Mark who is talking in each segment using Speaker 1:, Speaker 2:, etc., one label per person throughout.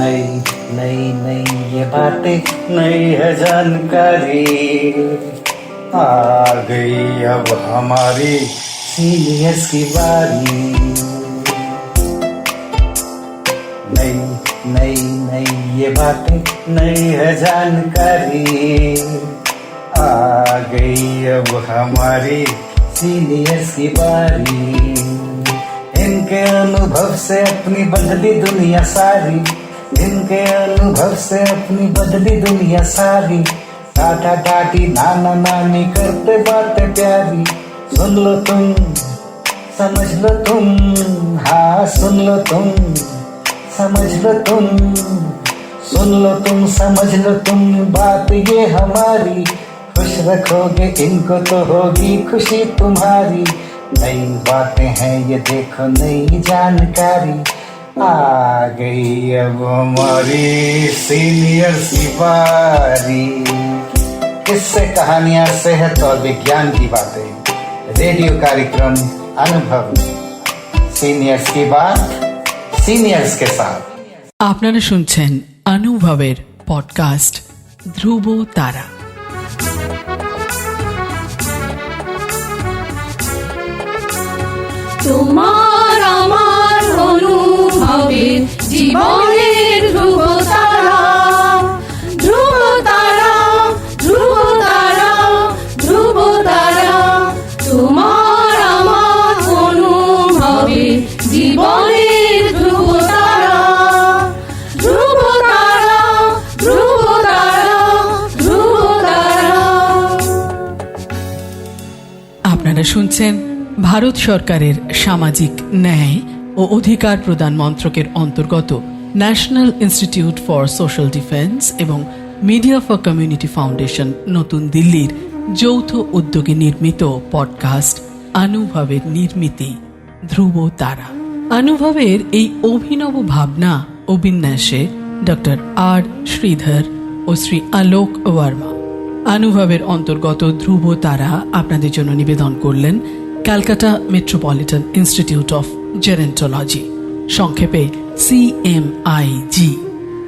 Speaker 1: नई नई नई ये बातें नई है जानकारी, आ गई अब हमारी सीनियर्स की बारी। नई नई नई ये बातें नई है जानकारी, आ गई अब हमारी सीनियर्स की बारी। इनके अनुभव से अपनी बदली दुनिया सारी, इनके अनुभव से अपनी बदली दुनिया सारी। टाटा टाटी नाना नानी करते बातें प्यारी, सुन लो तुम समझ लो तुम, हाँ सुन लो तुम समझ लो तुम, सुन लो तुम समझ लो तुम, बात ये हमारी। खुश रखोगे इनको तो होगी खुशी तुम्हारी। नई बातें हैं ये देखो नई जानकारी, आ गई अब हमारी सीनियर की बारी। किस्से कहानियां सेहत और विज्ञान की बातें, रेडियो कार्यक्रम अनुभव, सीनियर्स की बात सीनियर्स के साथ।
Speaker 2: আপনারা শুনছেন অনুভবের পডকাস্ট ধ্রুব তারা।
Speaker 3: তোমার আমার অনুভবের জীবনের ধ্রুব তারা, ধ্রুব তারা, ধ্রুব তারা, ধ্রুব তারা। তোমার আমার অনুভবের জীবনের ধ্রুব তারা, ধ্রুব তারা, ধ্রুব তারা, ধ্রুব তারা।
Speaker 2: আপনারা শুনছেন ভারত সরকারের সামাজিক ন্যায় ও অধিকার প্রদান মন্ত্রকের অন্তর্গত national institute for social defence এবং মিডিয়া ফর কমিউনিটি ফাউন্ডেশন নতুন দিল্লির যৌথ উদ্যোগে নির্মিত পডকাস্ট অনুভবের নির্মিতি ধ্রুব তারা। অনুভবের এই অভিনব ভাবনা ও বিন্যাসে ডক্টর আর শ্রীধর ও শ্রী আলোক ওয়ার্মা। অনুভবের অন্তর্গত ধ্রুব তারা আপনাদের জন্য নিবেদন করলেন Calcutta metropolitan institute of gerontology, সংক্ষেপে CMIG।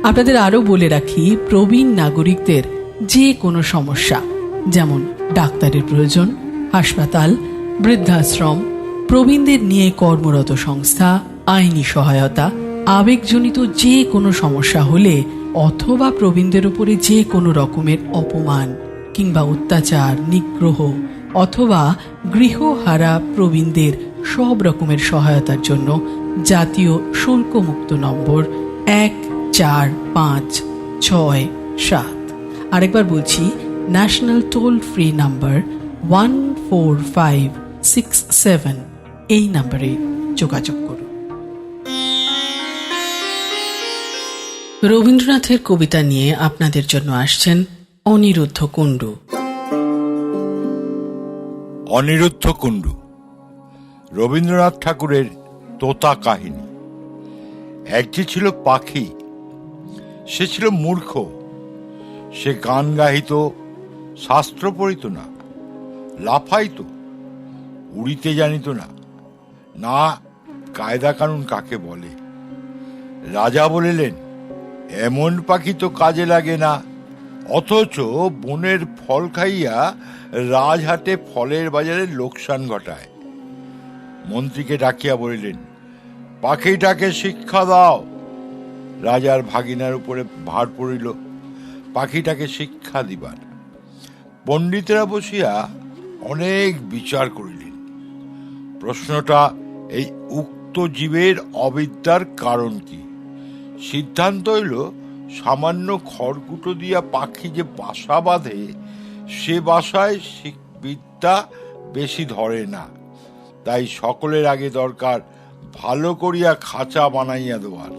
Speaker 2: আপনাদের আরও বলে রাখি, প্রবীণ নাগরিকদের যে কোনো সমস্যা, যেমন ডাক্তারের প্রয়োজন, হাসপাতাল, বৃদ্ধাশ্রম, প্রবীণদের নিয়ে কর্মরত সংস্থা, আইনি সহায়তা, আবেগজনিত যে কোনো সমস্যা হলে অথবা প্রবীণদের উপরে যে কোনো রকমের অপমান কিংবা অত্যাচার, নিগ্রহ অথবা গৃহহারা প্রবীণদের সব রকমের সহায়তার জন্য জাতীয় শুল্কমুক্ত নম্বর 145667। আরেকবার বলছি, ন্যাশনাল টোল ফ্রি নাম্বার 14567। এই নম্বরে যোগাযোগ করুন। রবীন্দ্রনাথের কবিতা নিয়ে আপনাদের জন্য আসছেন অনিরুদ্ধ কুণ্ডু।
Speaker 4: অনিরুদ্ধ কুণ্ডু রবীন্দ্রনাথ ঠাকুরের তোতা কাহিনী। এক যে ছিল পাখি, সে ছিল মূর্খ। সে গান গাহিত, শাস্ত্র পড়িত না, লাফাইত, উড়িতে জানিত না, না কায়দা কানুন কাকে বলে। রাজা বলিলেন, এমন পাখি তো কাজে লাগে না, অথচ বনের ফল খাইয়া রাজহাটে ফলের বাজারে লোকসান ঘটায়। মন্ত্রীকে ডাকিয়া বলিলেন, পাখিটাকে শিক্ষা দাও। রাজার ভাগিনার উপরে ভার পড়িল পাখিটাকে শিক্ষা দিবার। পণ্ডিতেরা বসিয়া অনেক বিচার করিলেন। প্রশ্নটা এই উক্ত জীবের অবিদ্যার কারণ কি? সিদ্ধান্ত হইল, সামান্য খড়কুটো দিয়া পাখি যে বাসা বাঁধে, সে বাসায় বিদ্যা বেশি ধরে না। তাই সকলের আগে দরকার ভালো করিয়া খাঁচা বানাইয়া দেওয়ার।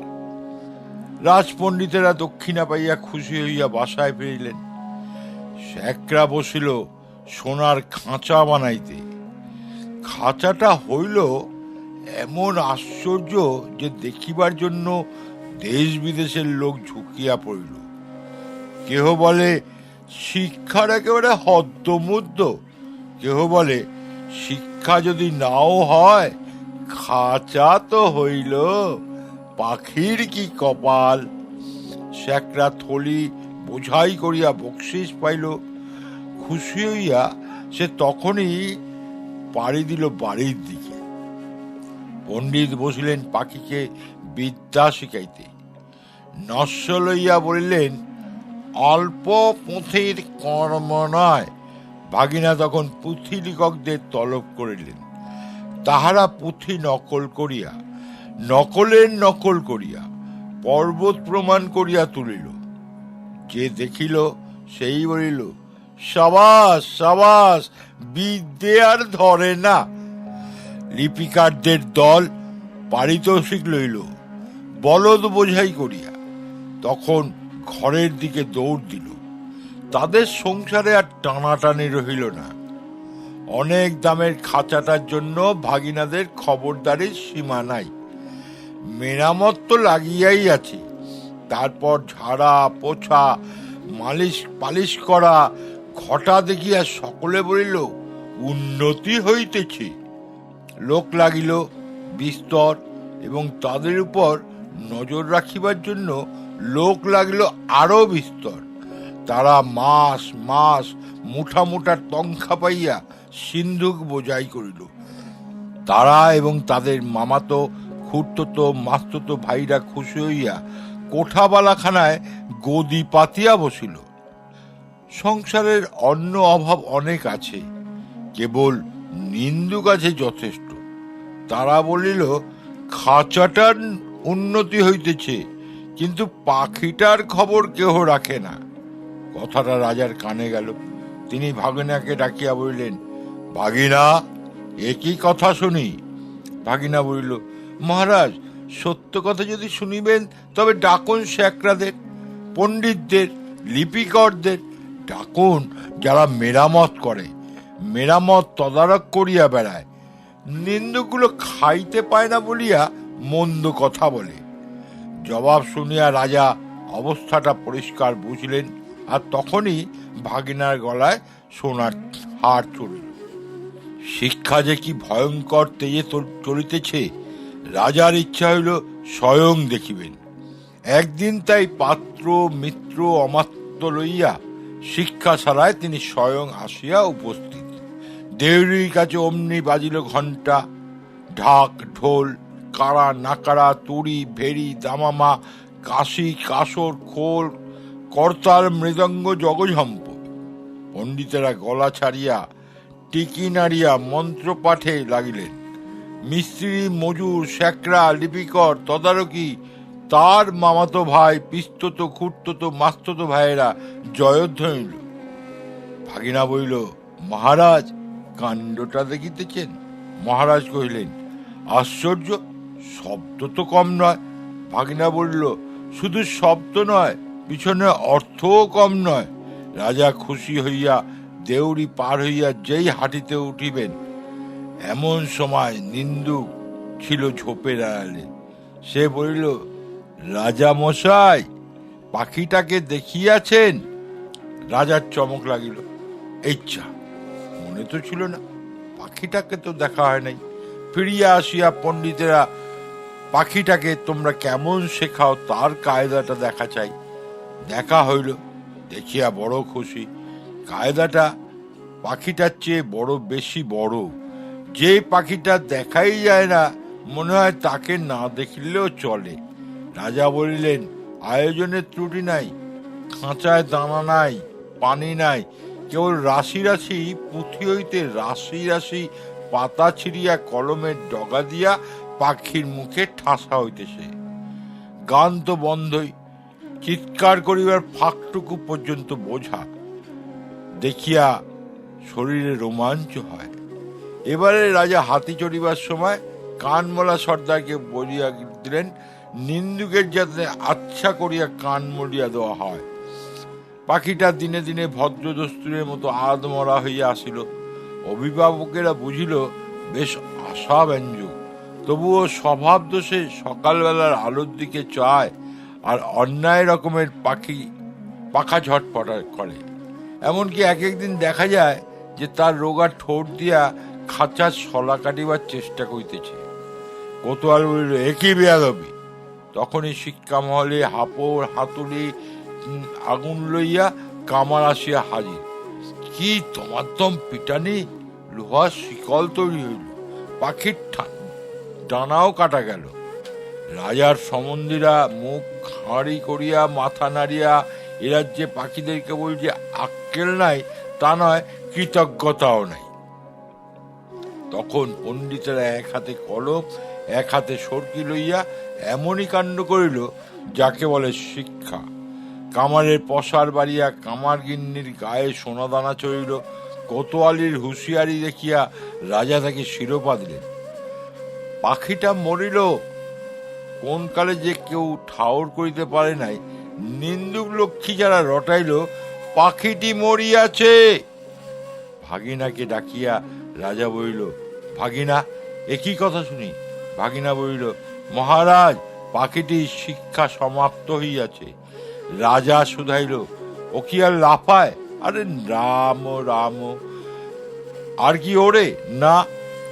Speaker 4: রাজপণ্ডিতেরা দক্ষিণা পাইয়া খুশি হইয়া বাসায় ফিরিলেন। একরা বসিল সোনার খাঁচা বানাইতে। খাঁচাটা হইল এমন আশ্চর্য যে দেখিবার জন্য দেশ বিদেশের লোক ঝুঁকিয়া পড়িল। কেহ বলে শিক্ষার একেবারে হদ্দমুদ্দ, কেহ বলে শিক্ষা যদি নাও হয়, খাঁচা তো হইল, পাখির কি কপাল। স্যাকরা থলি বোঝাই করিয়া বকশিস পাইল। খুশি হইয়া সে তখনই পাড়ি দিল বাড়ির দিকে। পণ্ডিত বসিলেন পাখিকে বিদ্যা শিখাইতে। নস্য লইয়া বলিলেন, অল্প পুঁথির কর্ম নয়। ভাগিনা তখন পুঁথি লিখকদের তলব করিলেন। তাহারা পুঁথি নকলের নকল করিয়া পর্বত প্রমাণ করিয়া তুলিল। যে দেখিল সেই বলিল, সাবাস সাবাস, বিদ্যে আর ধরে না। লিপিকারদের দল পারিতোষিক লইল বলদ বোঝাই করিয়া। তখন ঘরের দিকে দৌড় দিল। তাদের সংসারে আর টানাটানি রহিল না। অনেক দামের খাঁচাটার জন্য ভাগিনাদের খবরদারির সীমা নাই। মেরামত তো লাগিয়াই আছে। তারপর ঝাড়া পোছা পালিশ করা ঘটা দেখিয়া সকলে বলিল, উন্নতি হইতেছে। লোক লাগিল বিস্তর, এবং তাদের উপর নজর রাখিবার জন্য লোক লাগিল আরো বিস্তর। তারা মাস মাস মুঠা মুঠা টংখা পাইয়া সিন্ধুক বোঝাই করিল। তারা এবং তাদের মামাতো খুড়তো মাস্ততো ভাইরা খুশি হইয়া কোঠাবালাখানায় গদি পাতিয়া বসিল। সংসারের অন্য অভাব অনেক আছে, কেবল নিন্দুক আছে যথেষ্ট। তারা বলিল, খাঁচাটার উন্নতি হইতেছে, কিন্তু পাখিটার খবর কেহ রাখে না। কথাটা রাজার কানে গেল। তিনি ভাগিনাকে ডাকিয়া বলিলেন, ভাগিনা, একই কথা শুনি। ভাগিনা বলিল, মহারাজ, সত্য কথা যদি শুনিবেন তবে ডাকুন স্যাকরাদের, পণ্ডিতদের, লিপিকরদের ডাকুন, যারা মেরামত করে, মেরামত তদারক করিয়া বেড়ায়। নিন্দুকগুলো খাইতে পায় না বলিয়া মন্দ কথা বলে। জবাব শুনিয়া রাজা অবস্থাটা পরিষ্কার বুঝলেন, আর তখনই ভাগিনার গলায় সোনার হার চড়িল। শিক্ষা যে কি ভয়ঙ্কর তেজে চলিতেছে, রাজার ইচ্ছা হইল স্বয়ং দেখিবেন। একদিন তাই পাত্র মিত্র অমাত্য লইয়া শিক্ষাশালায় তিনি স্বয়ং আসিয়া উপস্থিত। দেউরির কাছে অমনি বাজিল ঘণ্টা। ঢাক ঢোল, কারা নাকারা, তুড়ি ভেড়ি দামামা, কাশি কাসর খোল, করতাল মৃদঙ্গ জগঝম্প। পণ্ডিতেরা গলা ছাড়িয়া টিকি নাড়িয়া মন্ত্র পাঠে লাগিলেন। মিস্ত্রি, মজুর, স্যাকরা, লিপিকর, তদারকি, তার মামাতো ভাই, পিস্তত খুঁড়তো মাস্ততো ভাইয়েরা জয়ধ্বনি। ভাগিনা বলিল, মহারাজ, কাণ্ডটা দেখিতেছেন? মহারাজ কহিলেন, আশ্চর্য, শব্দ তো কম নয়। ভাগিনা বলিল, শুধু শব্দ নয়, পিছনে অর্থও কম নয়। রাজা খুশি হইয়া দেউরি পার হইয়া যেই হাঁটিতে উঠিবেন, এমন সময় নিন্দুক ছিল ঝোপের আড়ালে। সে বলিল, রাজা মশাই, পাখিটাকে দেখিয়াছেন? রাজার চমক লাগিল। ইচ্ছা, মনে তো ছিল না, পাখিটাকে তো দেখা হয় নাই। ফিরিয়া আসিয়া পণ্ডিতেরা, পাখিটাকে তোমরা কেমন শেখাও তার কায়দাটা দেখা চাই। দেখা হইল, দেখিয়া বড় খুশি। কায়দাটা পাখিটার চেয়ে বড় বেশি বড়। যে পাখিটা দেখাই যায় না, মনে হয় তাকে না দেখিলেও চলে। রাজা বলিলেন, আয়োজনের ত্রুটি নাই, খাঁচায় দানা নাই, পানি নাই, কেবল রাশি রাশি পুঁথি হইতে রাশি রাশি পাতা ছিঁড়িয়া কলমের ডগা দিয়া পাখির মুখে ঠাসা হইতেছে। গান তো বন্ধই, চিৎকার করিবার ফাঁকটুকু পর্যন্ত বোঝা। দেখিয়া শরীরে রোমাঞ্চ হয়। এবারে রাজা হাতি চড়িবার সময় কানমলা সর্দারকে বলিয়া দিলেন, নিন্দুকের যাতে আচ্ছা করিয়া কান মরিয়া দেওয়া হয়। পাখিটা দিনে দিনে ভদ্র দস্তুরের মতো আধমরা হইয়া আসিল। অভিভাবকেরা বুঝিল বেশ আশাব্যঞ্জক, তবুও স্বভাব দোষে সকালবেলার আলোর দিকে চায়, আর অন্যায় রকমের পাখা ঝটপট করে। এমনকি এক একদিন দেখা যায় যে তার রোগা ঠোঁট দিয়া খাঁচার শলা কাটিবার চেষ্টা করিতেছে। কোতোয়াল বলিল, একই বেয়াদবি, তখনই শিক্ষা মহলে হাপড় হাতুড়ি আগুন লইয়া কামার আসিয়া হাজির। কি তোমার পিটানি! লোহার শিকল তৈরি হইল, পাখির ডানাও কাটা গেল। রাজার সম্বন্ধীরা মুখ খাঁড়ি করিয়া মাথা নাড়িয়া এ রাজ্যে পাখিদের কেবল যে আক্কেল নাই তা নয়, কৃতজ্ঞতাও নাই। তখন পণ্ডিতেরা এক হাতে কলম এক হাতে সরকি লইয়া এমনই কাণ্ড করিল যাকে বলে শিক্ষা। কামারের পসার বাড়িয়া কামার গিন্নির গায়ে সোনাদানা চড়িল। কোতোয়ালির হুঁশিয়ারি দেখিয়া রাজা তাকে শিরোপা দিলেন। পাখিটা মরিল কোন কালে যে কেউ ঠাউর করিতে পারে নাই। নিন্দুক লক্ষ্মী যারা রটাইল, পাখিটি মরিয়াছে। ভাগিনাকে ডাকিয়া রাজা বলিল, ভাগিনা, একই কথা শুনি। ভাগিনা বলিল, মহারাজ, পাখিটির শিক্ষা সমাপ্ত হইয়াছে। রাজা শুধাইল, ও কি আর লাফায়? আরে রাম রাম। আর কি ওরে? না।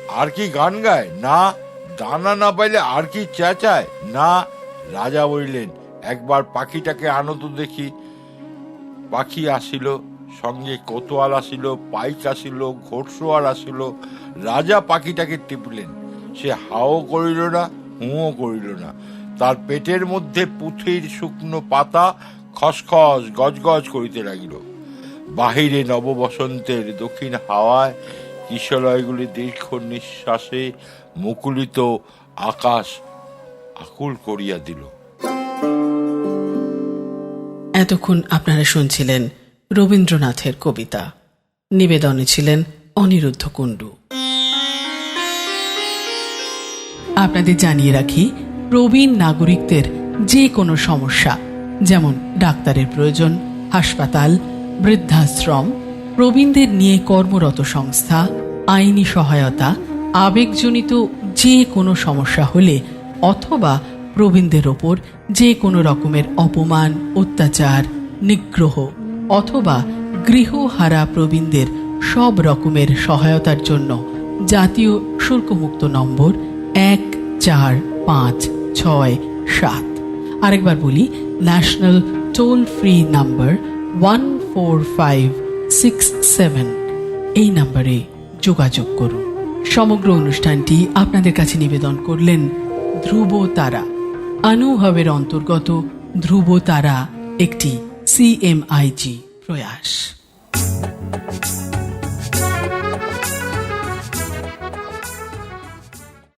Speaker 4: আর কি গান গায়? না। দানা না পাইলে আর কি চেঁচায়? না। রাজা বলিলেন, একবার পাখিটাকে আনো তো দেখি। পাখি আসিল, সঙ্গে কোতোয়াল আসিল, পাইক আসিল, ঘোড়সোয়ার আসিল। রাজা পাখিটাকে টিপলেন, সে হাও করিল না, হুঁও করিল না। তার পেটের মধ্যে পুঁথির শুকনো পাতা খসখস গজগজ করিতে লাগিল। বাহিরে নববসন্তের দক্ষিণ হাওয়ায় কিশলয়গুলি দীর্ঘ নিঃশ্বাসে মুকুলিত আকাশ আকুল করিয়া দিল।
Speaker 2: এতক্ষণ আপনারা শুনছিলেন রবীন্দ্রনাথের কবিতা। নিবেদনে ছিলেন অনিরুদ্ধ কুণ্ডু। আপনাদের জানিয়ে রাখি, প্রবীণ নাগরিকদের যে কোনো সমস্যা, যেমন ডাক্তারের প্রয়োজন, হাসপাতাল, বৃদ্ধাশ্রম, প্রবীণদের নিয়ে কর্মরত সংস্থা, আইনি সহায়তা, আবেগজনিত যে কোনো সমস্যা হলে অথবা প্রবীণদের ওপর যে কোনো রকমের অপমান, অত্যাচার, নিগ্রহ অথবা গৃহহারা প্রবীণদের সব রকমের সহায়তার জন্য জাতীয় শুল্কমুক্ত নম্বর 145667। আরেকবার বলি, ন্যাশনাল টোল ফ্রি নাম্বার 14567। এই নম্বরে যোগাযোগ করুন। সমগ্র অনুষ্ঠানটি আপনাদের কাছে নিবেদন করলেন ধ্রুব তারা। আনুহবের অন্তর্গত ধ্রুব তারা একটি CMIG প্রয়াস।